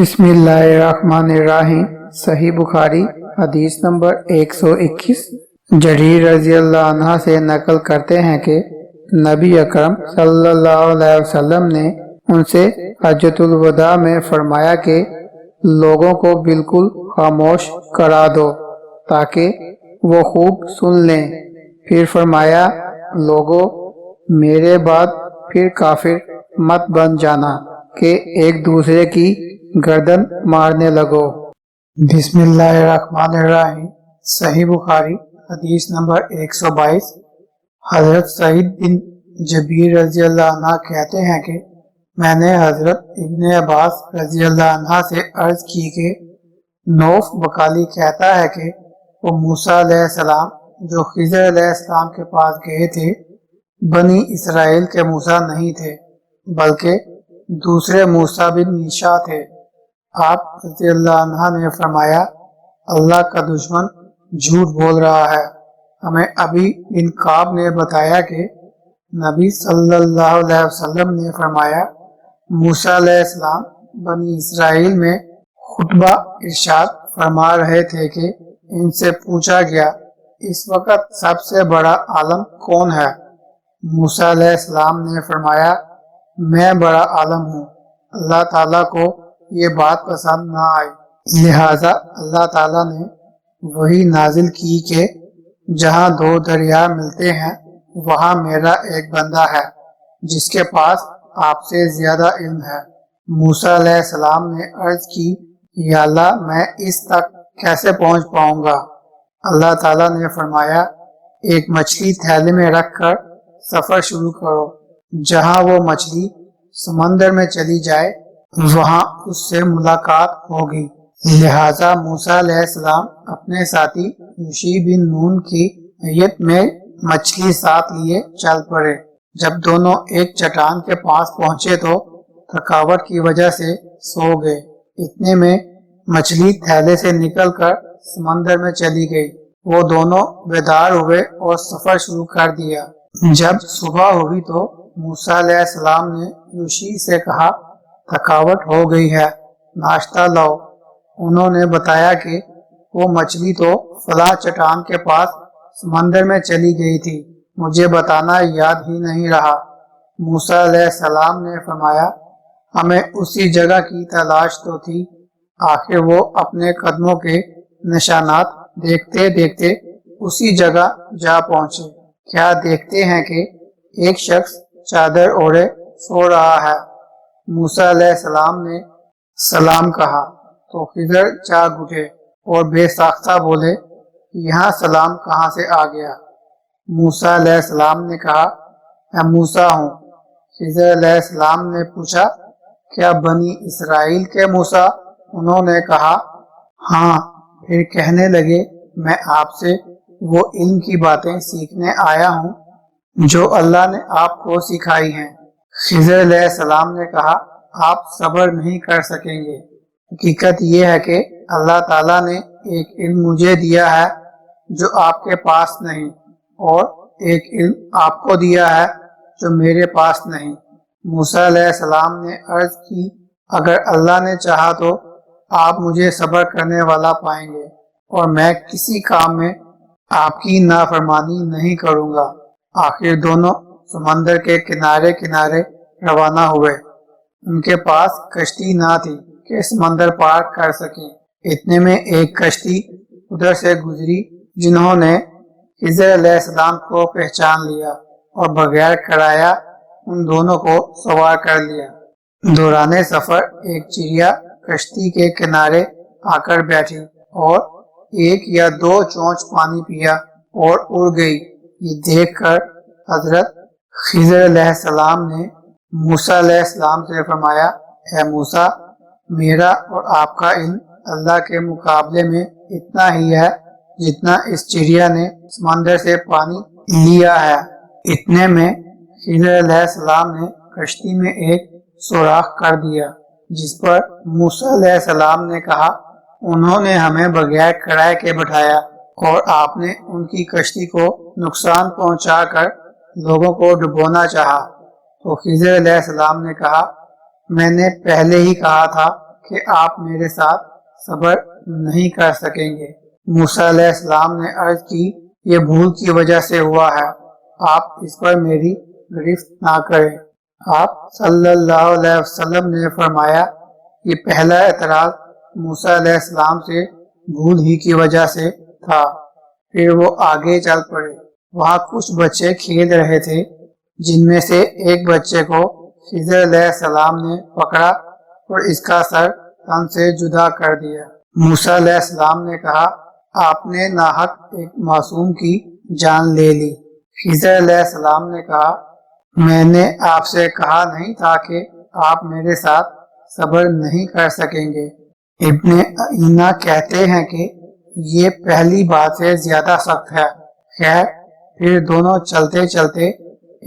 بسم اللہ الرحمن الرحیم۔ صحیح بخاری حدیث نمبر 121۔ جریر رضی اللہ عنہ سے نقل کرتے ہیں کہ نبی اکرم صلی اللہ علیہ وسلم نے ان سے حجۃ الوداع میں فرمایا کہ لوگوں کو بالکل خاموش کرا دو تاکہ وہ خوب سن لیں۔ پھر فرمایا، لوگوں میرے بعد پھر کافر مت بن جانا کہ ایک دوسرے کی گردن مارنے لگو۔ بسم اللہ الرحمن الرحیم۔ صحیح بخاری حدیث نمبر 122۔ حضرت سعید بن جبیر رضی اللہ عنہ کہتے ہیں کہ میں نے حضرت ابن عباس رضی اللہ عنہ سے عرض کی کہ نوف بقالی کہتا ہے کہ وہ موسیٰ علیہ السلام جو خضر علیہ السلام کے پاس گئے تھے بنی اسرائیل کے موسیٰ نہیں تھے بلکہ دوسرے موسیٰ بن میشا تھے۔ آپ رضی اللہ عنہ نے فرمایا، اللہ کا دشمن جھوٹ بول رہا ہے۔ ہمیں ابھی بن کعب نے بتایا کہ نبی صلی اللہ علیہ وسلم نے فرمایا، موسیٰ علیہ السلام بنی اسرائیل میں خطبہ ارشاد فرما رہے تھے کہ ان سے پوچھا گیا، اس وقت سب سے بڑا عالم کون ہے؟ موسیٰ علیہ السلام نے فرمایا، میں بڑا عالم ہوں۔ اللہ تعالیٰ کو یہ بات پسند نہ آئی، لہٰذا اللہ تعالیٰ نے وحی نازل کی کہ جہاں دو دریا ملتے ہیں وہاں میرا ایک بندہ ہے جس کے پاس آپ سے زیادہ علم ہے۔ موسیٰ علیہ السلام نے عرض کی، یا اللہ میں اس تک کیسے پہنچ پاؤں گا؟ اللہ تعالیٰ نے فرمایا، ایک مچھلی تھیلے میں رکھ کر سفر شروع کرو، جہاں وہ مچھلی سمندر میں چلی جائے وہاں اس سے ملاقات ہوگی۔ لہٰذا موسیٰ علیہ السلام اپنے ساتھی یوشع بن نون کی ہیئت میں مچھلی ساتھ لیے چل پڑے۔ جب دونوں ایک چٹان کے پاس پہنچے تو تھکاوٹ کی وجہ سے سو گئے۔ اتنے میں مچھلی تھیلے سے نکل کر سمندر میں چلی گئی۔ وہ دونوں بیدار ہوئے اور سفر شروع کر دیا۔ جب صبح ہوئی تو موسیٰ علیہ السلام نے یوشع سے کہا، تھکاوٹ ہو گئی ہے، ناشتہ لاؤ۔ انہوں نے بتایا کہ وہ مچھلی تو فلاں چٹان کے پاس سمندر میں چلی گئی تھی، مجھے بتانا یاد ہی نہیں رہا۔ موسیٰ علیہ السلام نے فرمایا، ہمیں اسی جگہ کی تلاش تو تھی۔ آخر وہ اپنے قدموں کے نشانات دیکھتے دیکھتے اسی جگہ جا پہنچے۔ کیا دیکھتے ہیں کہ ایک شخص چادر اوڑھے سو رہا ہے۔ موسیٰ علیہ السلام نے سلام کہا تو خضر جاگ اٹھے اور بے ساختہ بولے، یہاں سلام کہاں سے آ گیا؟ موسیٰ علیہ السلام نے کہا، میں موسیٰ ہوں۔ خضر علیہ السلام نے پوچھا، کیا بنی اسرائیل کے موسیٰ؟ انہوں نے کہا، ہاں۔ پھر کہنے لگے، میں آپ سے وہ علم کی باتیں سیکھنے آیا ہوں جو اللہ نے آپ کو سکھائی ہیں۔ خضر علیہ السلام نے کہا، آپ صبر نہیں کر سکیں گے۔ حقیقت یہ ہے کہ اللہ تعالیٰ نے ایک علم مجھے دیا ہے جو آپ کے پاس نہیں، اور ایک علم آپ کو دیا ہے جو میرے پاس نہیں۔ موسیٰ علیہ السلام نے عرض کی، اگر اللہ نے چاہا تو آپ مجھے صبر کرنے والا پائیں گے اور میں کسی کام میں آپ کی نافرمانی نہیں کروں گا۔ آخر دونوں سمندر کے کنارے کنارے روانہ ہوئے۔ ان کے پاس کشتی نہ تھی کہ سمندر پار کر سکیں۔ اتنے میں ایک کشتی ادھر سے گزری، جنہوں نے خضر علیہ السلام کو پہچان لیا اور بغیر کرایہ ان دونوں کو سوار کر لیا۔ دوران سفر ایک چڑیا کشتی کے کنارے آ کر بیٹھی اور ایک یا دو چونچ پانی پیا اور اڑ گئی۔ یہ دیکھ کر حضرت خضر علیہ السلام نے موسیٰ علیہ السلام سے فرمایا، اے موسیٰ، میرا اور آپ کا علم اللہ کے مقابلے میں اتنا ہی ہے جتنا اس چڑیا نے سمندر سے پانی لیا ہے۔ اتنے میں خضر علیہ السلام نے کشتی میں ایک سوراخ کر دیا جس پر موسیٰ علیہ السلام نے کہا، انہوں نے ہمیں بغیر کرائے کے بٹھایا اور آپ نے ان کی کشتی کو نقصان پہنچا کر لوگوں کو ڈبونا چاہا۔ تو خضر علیہ السلام نے کہا، میں نے پہلے ہی کہا تھا کہ آپ میرے ساتھ صبر نہیں کر سکیں گے۔ موسیٰ علیہ السلام نے عرض کی یہ بھول کی وجہ سے ہوا ہے، آپ اس پر میری گرفت نہ کریں۔ آپ صلی اللہ علیہ وسلم نے فرمایا یہ پہلا اعتراض موسیٰ علیہ السلام سے بھول ہی کی وجہ سے تھا۔ پھر وہ آگے چل پڑے۔ وہاں کچھ بچے کھیل رہے تھے، جن میں سے ایک بچے کو خضر علیہ السلام نے پکڑا اور اس کا سر تن سے جدا کر دیا۔ موسیٰ علیہ السلام نے کہا آپ نے ناحق ایک معصوم کی جان لے لی۔ خضر علیہ السلام نے کہا میں نے آپ سے کہا نہیں تھا کہ آپ میرے ساتھ صبر نہیں کر سکیں گے۔ ابن عیینہ کہتے ہیں کہ یہ پہلی بات سے زیادہ سخت ہے۔ خیر پھر دونوں چلتے چلتے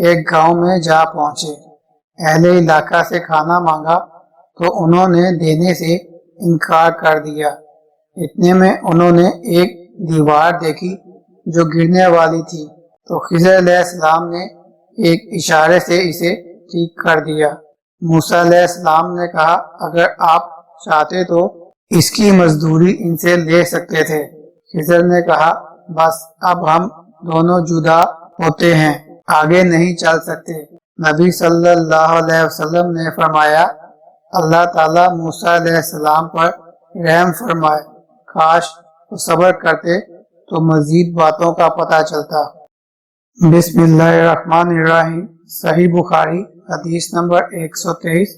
ایک گاؤں میں جا پہنچے۔ اہل علاقہ سے کھانا مانگا تو انہوں نے دینے سے انکار کر دیا۔ اتنے میں انہوں نے ایک دیوار دیکھی جو گرنے والی تھی، تو خضر علیہ السلام نے ایک اشارے سے اسے ٹھیک کر دیا۔ موسیٰ علیہ السلام نے کہا اگر آپ چاہتے تو اس کی مزدوری ان سے لے سکتے تھے۔ خضر نے کہا بس اب ہم دونوں جدا ہوتے ہیں، آگے نہیں چل سکتے۔ نبی صلی اللہ علیہ وسلم نے فرمایا اللہ تعالیٰ موسیٰ علیہ السلام پر رحم فرمائے، کاش وہ صبر کرتے تو مزید باتوں کا پتہ چلتا۔ بسم اللہ الرحمن الرحیم۔ صحیح بخاری حدیث نمبر 123۔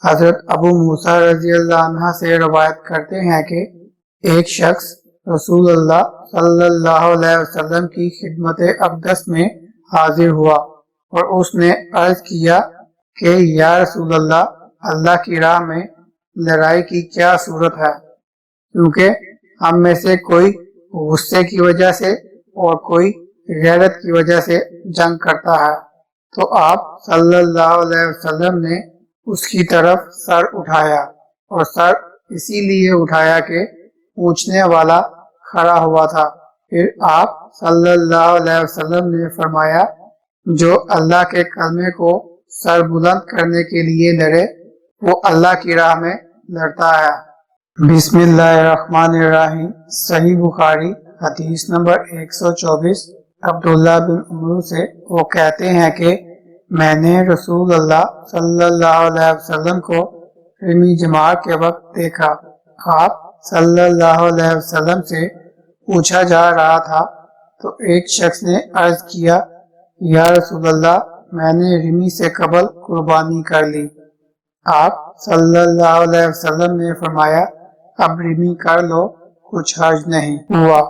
حضرت ابو موسیٰ رضی اللہ عنہ سے روایت کرتے ہیں کہ ایک شخص رسول اللہ صلی اللہ علیہ وسلم کی خدمت اقدس میں حاضر ہوا اور اس نے عرض کیا کہ یا رسول اللہ کی راہ میں لڑائی کی کیا صورت ہے، کیونکہ ہم میں سے کوئی غصے کی وجہ سے اور کوئی غیرت کی وجہ سے جنگ کرتا ہے۔ تو آپ صلی اللہ علیہ وسلم نے اس کی طرف سر اٹھایا، اور سر اسی لیے اٹھایا کہ پوچھنے والا کھڑا ہوا تھا۔ پھر آپ صلی اللہ علیہ وسلم نے فرمایا جو اللہ کے کلمے کو سر بلند کرنے کے لیے لڑے وہ اللہ کی راہ میں لڑتا ہے۔ بسم اللہ الرحمن الرحیم۔ صحیح بخاری حدیث نمبر 124۔ عبداللہ بن عمر سے وہ کہتے ہیں کہ میں نے رسول اللہ صلی اللہ علیہ وسلم کو رمی جمار کے وقت دیکھا۔ آپ صلی اللہ علیہ وسلم سے پوچھا جا رہا تھا تو ایک شخص نے عرض کیا یا رسول اللہ میں نے رمی سے قبل قربانی کر لی۔ آپ صلی اللہ علیہ وسلم نے فرمایا اب رمی کر لو، کچھ حرج نہیں ہوا۔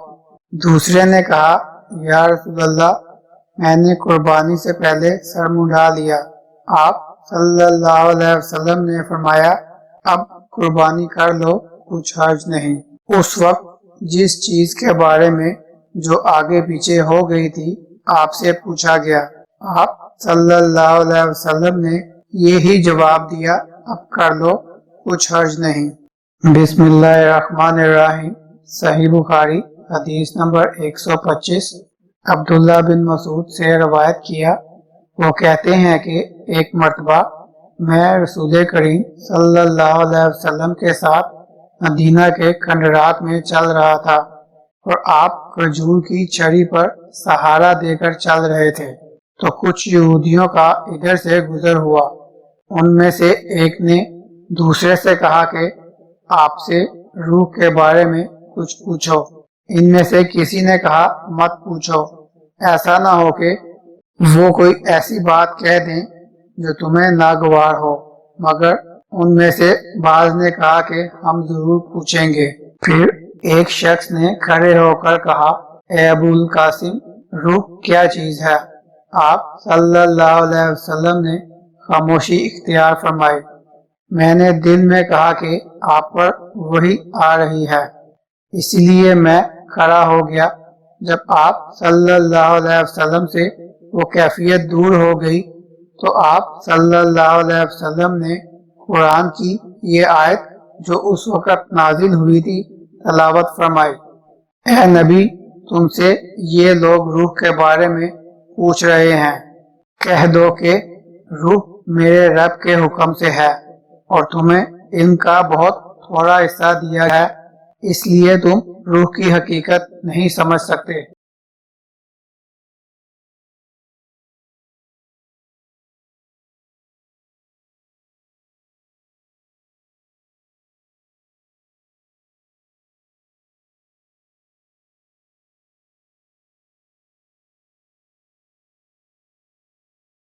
دوسرے نے کہا یا رسول اللہ میں نے قربانی سے پہلے سر منڈا لیا۔ آپ صلی اللہ علیہ وسلم نے فرمایا اب قربانی کر لو، کچھ حرج نہیں۔ اس وقت جس چیز کے بارے میں جو آگے پیچھے ہو گئی تھی آپ سے پوچھا گیا، آپ صلی اللہ علیہ وسلم نے یہی جواب دیا اب کر لو، کچھ حرج نہیں۔ بسم اللہ الرحمن الرحیم۔ صحیح بخاری حدیث نمبر 125۔ عبداللہ بن مسعود سے روایت کیا، وہ کہتے ہیں کہ ایک مرتبہ میں رسول کریم صلی اللہ علیہ وسلم کے ساتھ مدینہ کے کھنڈرات میں چل رہا تھا اور آپ کھجور کی چھڑی پر سہارا دے کر چل رہے تھے، تو کچھ یہودیوں کا ادھر سے گزر ہوا۔ ان میں سے ایک نے دوسرے سے کہا کہ آپ سے روح کے بارے میں کچھ پوچھو۔ ان میں سے کسی نے کہا مت پوچھو، ایسا نہ ہو کہ وہ کوئی ایسی بات کہہ دیں جو تمہیں ناگوار ہو۔ مگر ان میں سے بعض نے کہا کہ ہم ضرور پوچھیں گے۔ پھر ایک شخص نے کھڑے ہو کر کہا اے ابو القاسم، روح کیا چیز ہے؟ آپ صلی اللہ علیہ وسلم نے خاموشی اختیار فرمائی۔ میں نے دل میں کہا کہ آپ پر وحی آ رہی ہے، اس لیے میں کھڑا ہو گیا۔ جب آپ صلی اللہ علیہ وسلم سے وہ کیفیت دور ہو گئی تو آپ صلی اللہ علیہ وسلم نے قرآن کی یہ آیت جو اس وقت نازل ہوئی تھی تلاوت فرمائی۔ اے نبی، تم سے یہ لوگ روح کے بارے میں پوچھ رہے ہیں، کہہ دو کہ روح میرے رب کے حکم سے ہے اور تمہیں ان کا بہت تھوڑا حصہ دیا ہے، اس لیے تم روح کی حقیقت نہیں سمجھ سکتے۔